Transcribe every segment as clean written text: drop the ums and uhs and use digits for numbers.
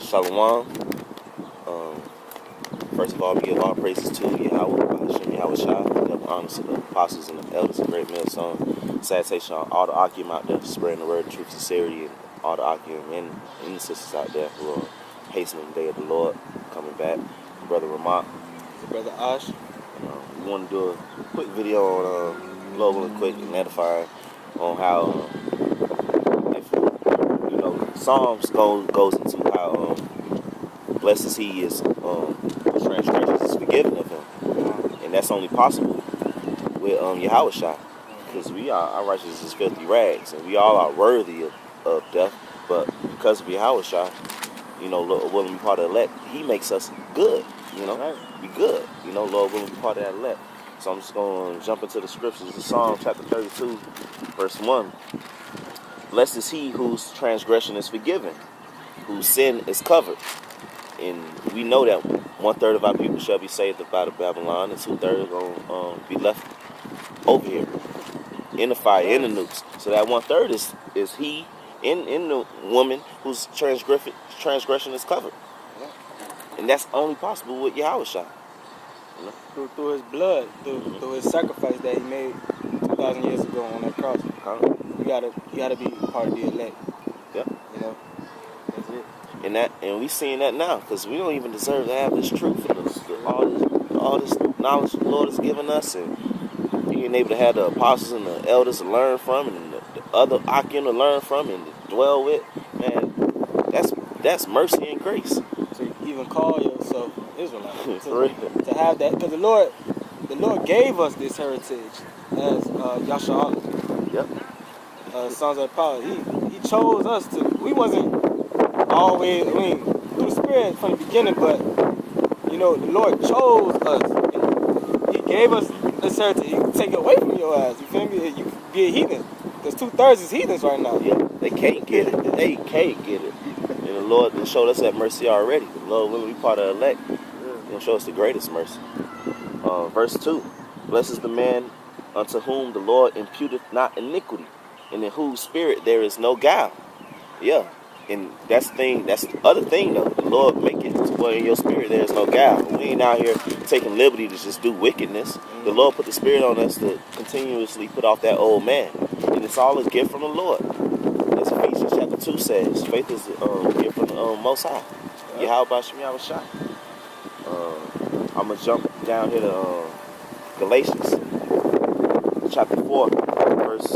Shalom. Um, First of all, we give all praises to Yahweh, Hashem Yahweh Shai. We give honors to the apostles and the elders of Great Millstone. Salutation on all the Akim out there spreading the word of truth, sincerity, and all the Akim and the sisters out there who are hastening the day of the Lord, coming back. Brother Ramat. Brother Ash. We want to do a quick video on global and quick and edifying on how, Psalms goes into how blessed is he is transgressions is forgiven of him, and that's only possible with Yahweh Shai, because our righteousness is filthy rags, and we all are worthy of death, but because of Yahweh Shai, Lord willing to be part of the elect, he makes us good, be good, Lord willing to be part of that elect. So I'm just going to jump into the scriptures. It's Psalm chapter 32, verse 1. Blessed is he whose transgression is forgiven, whose sin is covered. And we know that 1/3 of our people shall be saved out of Babylon, and 2/3 are going to be left over here in the fire, in the nukes. So that 1/3 is he in the woman whose transgression is covered. And that's only possible with Yahweh Shai. Through his blood, through his sacrifice that he made 2,000 years ago on that cross. You gotta be part of the elect. Yep. That's it. And we seeing that now, because we don't even deserve to have this truth and all this knowledge the Lord has given us, and being able to have the apostles and the elders to learn from, and the other Akim to learn from and to dwell with. Man, that's mercy and grace. To even call yourself Israelite, to have that, because the Lord gave us this heritage as Yasha'Allah. Yep. Sons of the power. He chose us to. We wasn't always, through the Spirit from the beginning, but the Lord chose us. And he gave us this heritage. He can take it away from your ass. You feel me? You can be a heathen. Because 2/3 is heathens right now. Yeah, they can't get it. They can't get it. And the Lord showed us that mercy already. The Lord will be part of the elect. He'll show us the greatest mercy. Verse 2. Blessed is the man unto whom the Lord imputeth not iniquity, and in whose spirit there is no guile. Yeah. And that's the other thing though. The Lord make it to where in your spirit there is no guile. We ain't out here taking liberty to just do wickedness. The Lord put the Spirit on us to continuously put off that old man. And it's all a gift from the Lord. As Ephesians chapter 2 says, faith is a gift from the Most High. Yahweh Hashem Yahweh Shai. I'm going to jump down here to Galatians chapter 4, verse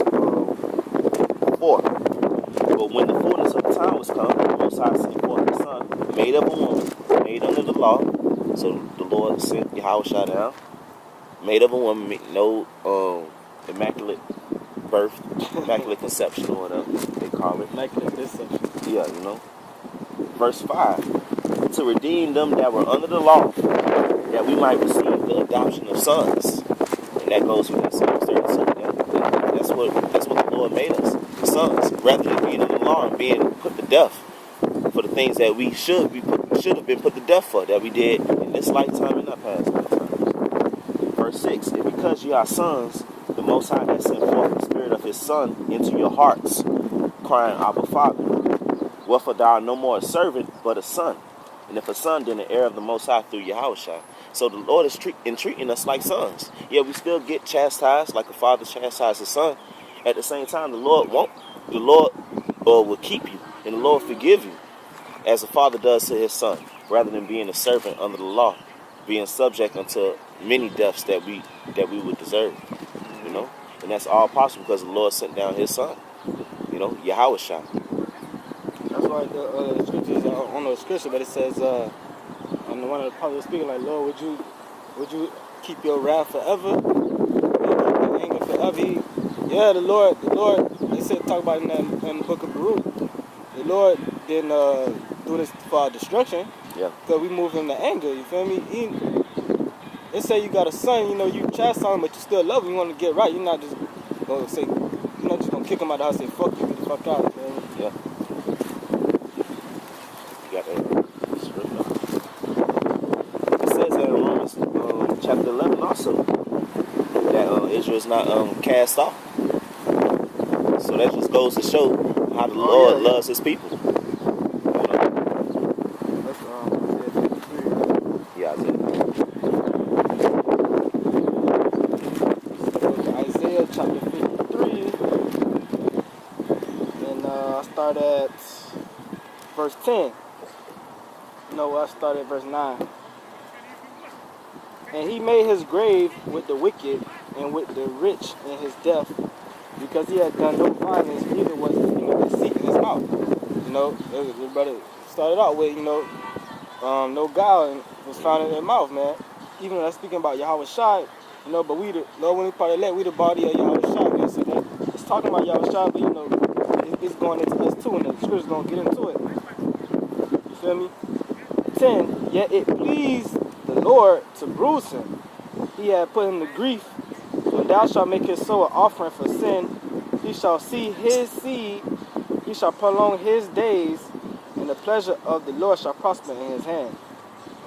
4. But when the fullness of the time was come, the Most High sent forth His Son, made of a woman, made under the law. So the Lord sent Yahweh Shai down, made of a woman, no immaculate birth, immaculate conception, or whatever they call it. Immaculate conception. Yeah, Verse 5. To redeem them that were under the law, that we might receive the adoption of sons. And that goes with that Psalm 32. That's what the Lord made us, the sons, rather than being under the law and being put to death for the things that we should have been put to death for, that we did in this lifetime and our past lifetimes. Verse 6. And because ye are sons, the Most High has sent forth the Spirit of His Son into your hearts, crying, Abba, Father. Wherefore thou art no more a servant, but a son. And if a son, then an heir of the Most High through Yahweh Shai. So the Lord is treating us like sons. Yeah, we still get chastised like a father chastises his son. At the same time, the Lord will keep you, and the Lord forgive you, as a father does to his son, rather than being a servant under the law, being subject unto many deaths that we would deserve. And that's all possible because the Lord sent down His Son. Yahweh Shai. That's why the scriptures are on the scripture, but it says, and one of the prophets speaking like, Lord, would you keep your wrath forever? Your anger forever? The Lord, they said, talk about in the book of Baruch. The Lord didn't do this for our destruction. Yeah. Because we move Him to anger, you feel me? They say you got a son, you chastise him, but you still love him, you want to get right. You're not just going to say, you're not just going to kick him out of the house and say, fuck you, get the fuck out, you feel me? Yeah. You got that scripture. It says that in Romans chapter 11 also, that Israel is not cast off. So that just goes to show how the Oh, Lord yeah, loves His people. You know? That's Isaiah 53. Yeah, I said. So Isaiah chapter 53, and I start at verse 10. No, I start at verse 9. And he made his grave with the wicked and with the rich in his death, because he had done no violence, neither was any deceit in his mouth. You know, the brother started out with, no guile was found in their mouth, man. Even when I'm speaking about Yahweh Shai, but we the Lord, when we part of that, we the body of Yahweh Shai, man. So that it's talking about Yahweh Shai, but it's going into us too, and the scripture's gonna get into it. You feel me? 10. Yet it pleased the Lord to bruise him. He had put him to grief. When thou shalt make his soul an offering for sin, he shall see his seed, he shall prolong his days, and the pleasure of the Lord shall prosper in his hand.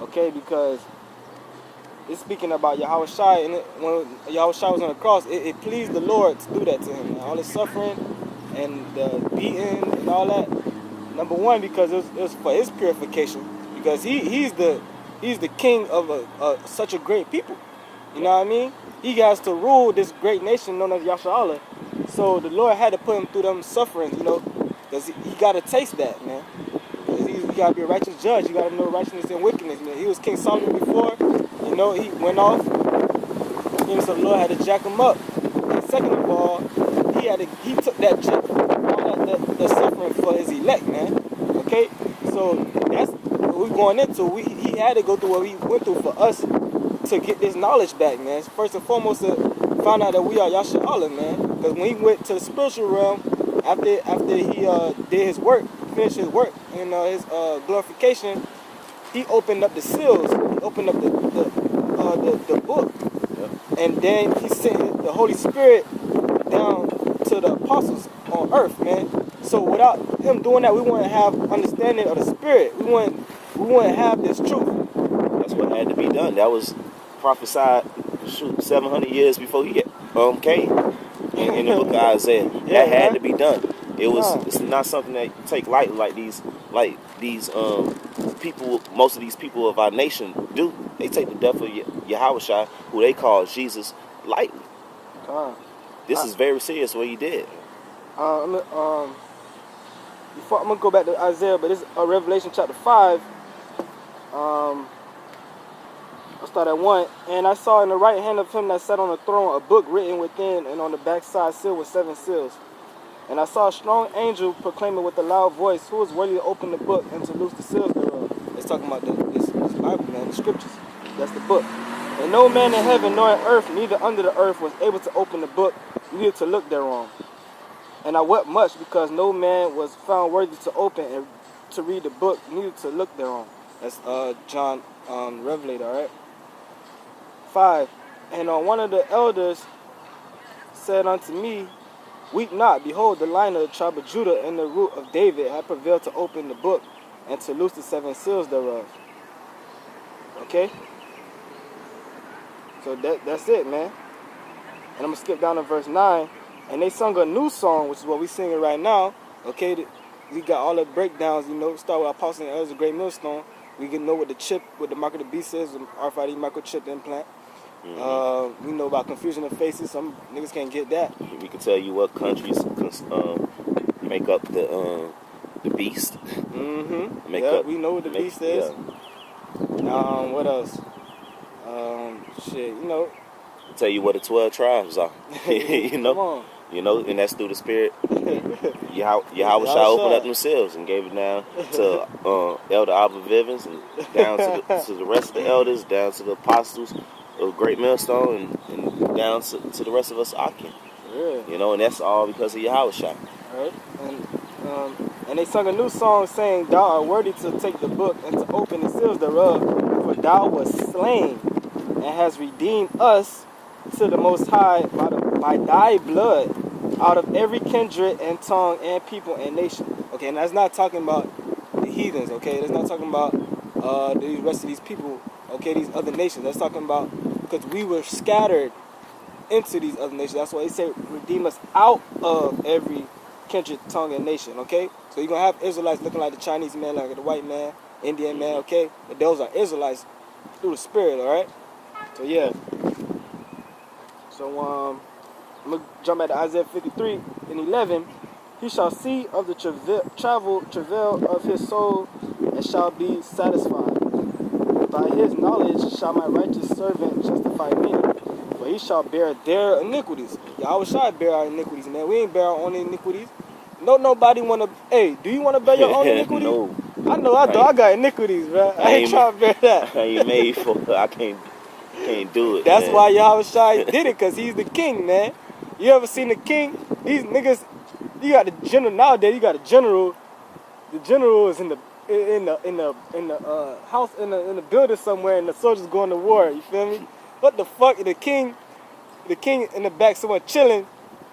Okay, because it's speaking about Yahweh Shai, and when Yahweh Shai was on the cross, it pleased the Lord to do that to him. All the suffering and the beating and all that. Number one, because it was for his purification, because he's the king of such a great people. You know what I mean? He has to rule this great nation known as Yasha'Allah. So the Lord had to put him through them sufferings, because he got to taste that, man. He got to be a righteous judge. You got to know righteousness and wickedness, man. He was King Solomon before. He went off. So the Lord had to jack him up. And second of all, he took that jack, all the suffering for his elect, man. Okay? So that's what we're going into. He had to go through what he went through for us to get this knowledge back, man. First and foremost, to find out that we are Yasha'Allah, man. Because when he went to the spiritual realm, after he did his work, finished his work, and his glorification, he opened up the seals. He opened up the book. And then he sent the Holy Spirit down to the apostles on earth, man. So without him doing that, we wouldn't have understanding of the Spirit. We wouldn't have this truth. That's what had to be done. That was prophesied, 700 years before he came in the book of Isaiah. That had to be done. It's not something that you take lightly like these people. Most of these people of our nation do. They take the death of Yahweh Shai, who they Jesus, lightly. This is very serious what he did. Before I'm gonna go back to Isaiah, but it's Revelation chapter 5. I'll start at 1. And I saw in the right hand of him that sat on the throne a book written within, and on the backside sealed with 7 seals. And I saw a strong angel proclaiming with a loud voice, who is worthy to open the book and to loose the seals thereof. It's talking about this Bible, man, the scriptures. That's the book. And no man in heaven nor in earth, neither under the earth, was able to open the book, neither to look thereon. And I wept much, because no man was found worthy to open and to read the book, neither to look thereon. That's John Revelator, all right? 5. And one of the elders said unto me, weep not, behold, the Lion of the tribe of Judah and the root of David have prevailed to open the book and to loose the 7 seals thereof. Okay? So that's it, man. And I'm going to skip down to verse 9. And they sung a new song, which is what we're singing right now. Okay? We got all the breakdowns, start with Apostle and Elders, a great millstone. We can know what the mark of the beast is, the RFID microchip implant. Mm-hmm. We know about confusion of faces. Some niggas can't get that. We can tell you what countries make up the beast. Mm-hmm. We know what the beast is. Yeah. What else? Tell you what the 12 tribes are. Come on. And that's through the Spirit. Yahweh Shai opened up themselves and gave it down to Elder Abba Vivens, and down to the rest of the elders, down to the apostles of Great Millstone, and down to the rest of us Akim. Yeah. And that's all because of Yahweh Shai. Right. And they sung a new song saying, thou art worthy to take the book and to open the seals thereof, for thou wast slain and hast redeemed us to the Most High by thy blood out of every kindred and tongue and people and nation. Okay, and that's not talking about the heathens, okay? That's not talking about the rest of these people, okay, these other nations. That's talking about, because we were scattered into these other nations. That's why they say redeem us out of every kindred, tongue, and nation, okay? So you're going to have Israelites looking like the Chinese man, like the white man, Indian man, okay? But those are Israelites through the Spirit, all right? So, yeah. So, I'm going to jump at Isaiah 53 and 11. He shall see of the travail of his soul and shall be satisfied. By his knowledge shall my righteous servant justify many, for he shall bear their iniquities. Yahweh shall bear our iniquities, man. We ain't bear our own iniquities. No, nobody want to. Hey, do you want to bear your own iniquities? No. I know I do. I got iniquities, bro. I ain't trying to bear that. I ain't made for it. I can't do it. That's man. why Yahweh Shai did it, because he's the king, man. You ever seen the king? These niggas, you got the general nowadays. You got a general. The general is in the house in the building somewhere, and the soldiers going to war. You feel me? What the fuck? The king in the back somewhere chilling.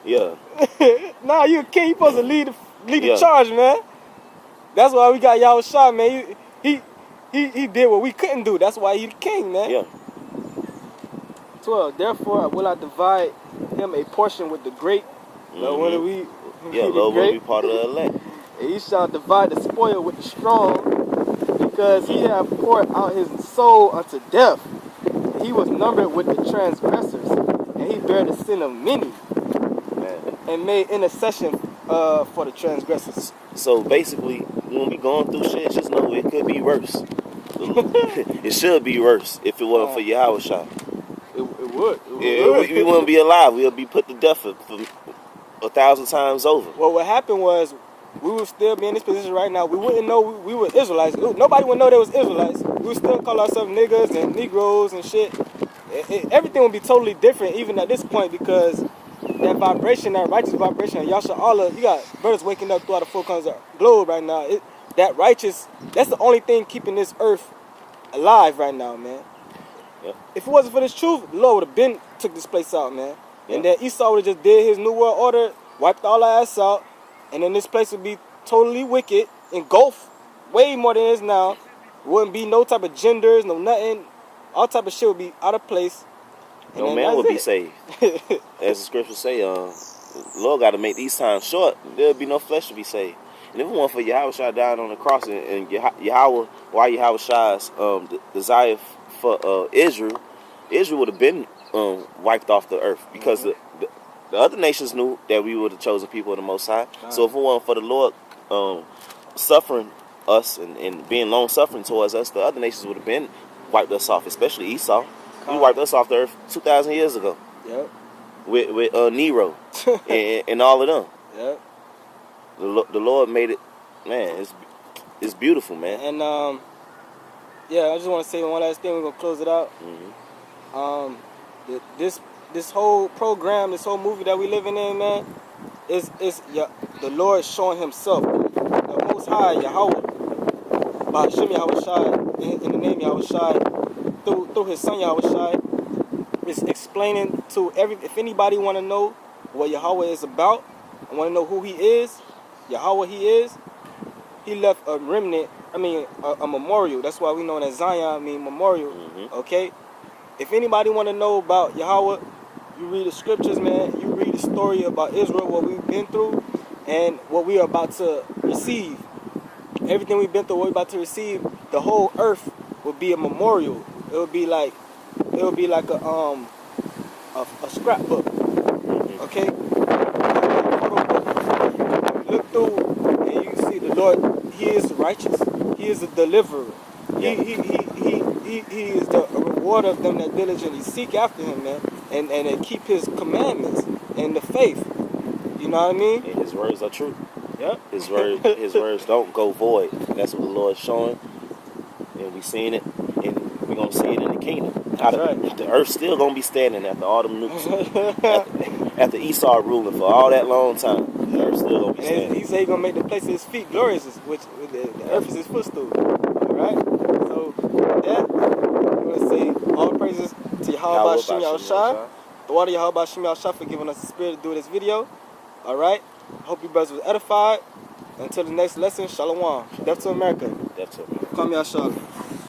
Yeah. Nah, you a king. You supposed to lead the Yeah. charge, man. That's why we got Yahweh Shai, man. He did what we couldn't do. That's why he the king, man. Yeah. 12. Therefore will I divide him a portion with the great. Lord, when we Lord will be part of the elect. And he shall divide the spoil with the strong, because he hath poured out his soul unto death. He was numbered with the transgressors, and he bare the sin of many, and made intercession for the transgressors. So basically, when we going through shit, just know it could be worse. It should be worse if it wasn't for Yahweh Shai. It would. We wouldn't be alive. We'll be put to death for 1,000 times over. Well, what happened was, we would still be in this position right now. We wouldn't know we were Israelites. Nobody would know they was Israelites. We would still call ourselves niggas and Negroes and shit. Everything would be totally different even at this point, because that vibration, that righteous vibration, y'all should all you got birds waking up throughout the four corners of the globe right now. That righteous, that's the only thing keeping this earth alive right now, man. Yep. If it wasn't for this truth, the Lord would have been took this place out, man. Yep. And then Esau would have just did his new world order, wiped all our ass out, and then this place would be totally wicked, engulfed way more than it is now. Wouldn't be no type of genders, no nothing. All type of shit would be out of place. No man would be saved. As the scriptures say, the Lord got to make these times short. There'll be no flesh to be saved. And if it weren't for Yahweh Shai dying on the cross and Yahweh, why Yahweh Shai's desire for Israel would have been wiped off the earth, because the other nations knew that we were the chosen people of the Most High. So if it weren't for the Lord suffering us and being long-suffering towards us, the other nations would have been wiped us off, especially Esau. He wiped us off the earth 2,000 years ago. Yep. With Nero and all of them. Yep. The Lord made it, man. It's beautiful, man. And I just want to say one last thing. We're gonna close it out. This whole program, this whole movie that we living in, man, is the Lord showing Himself, the Most High Yahweh, by Hashem Yahweh Shai, in the name Yahweh Shai, through His Son Yahweh Shai, is explaining to if anybody want to know what Yahweh is about, and want to know who He is, Yahweh He is. He left a remnant. A memorial. That's why we know that Zion mean memorial. Okay. If anybody want to know about Yahweh, you read the scriptures, man. You read the story about Israel, what we've been through, and what we are about to receive. Everything we've been through, what we're about to receive, the whole earth will be a memorial. It would be like a scrapbook. Okay? Look through and you see the Lord, He is righteous. He is a deliverer. Yeah. He is the rewarder of them that diligently seek after Him, man, and keep His commandments and the faith. You know what I mean? And His words are true. Yep. His words don't go void. That's what the Lord's showing, and we seeing it, and we're gonna see it in the kingdom. The earth still gonna be standing after all them nukes, after Esau ruling for all that long time. The earth still gonna be standing. And He said He gonna make the place of His feet glorious, which the earth is His footstool. All right. So we're gonna say all praises to Yahweh B'Shem Yahushua. The water Yahweh B'Shem Yahushua for giving us the spirit to do this video. All right. Hope you brothers was edified. Until the next lesson, Shalom. Death to America. Death to America. Come Yahushua.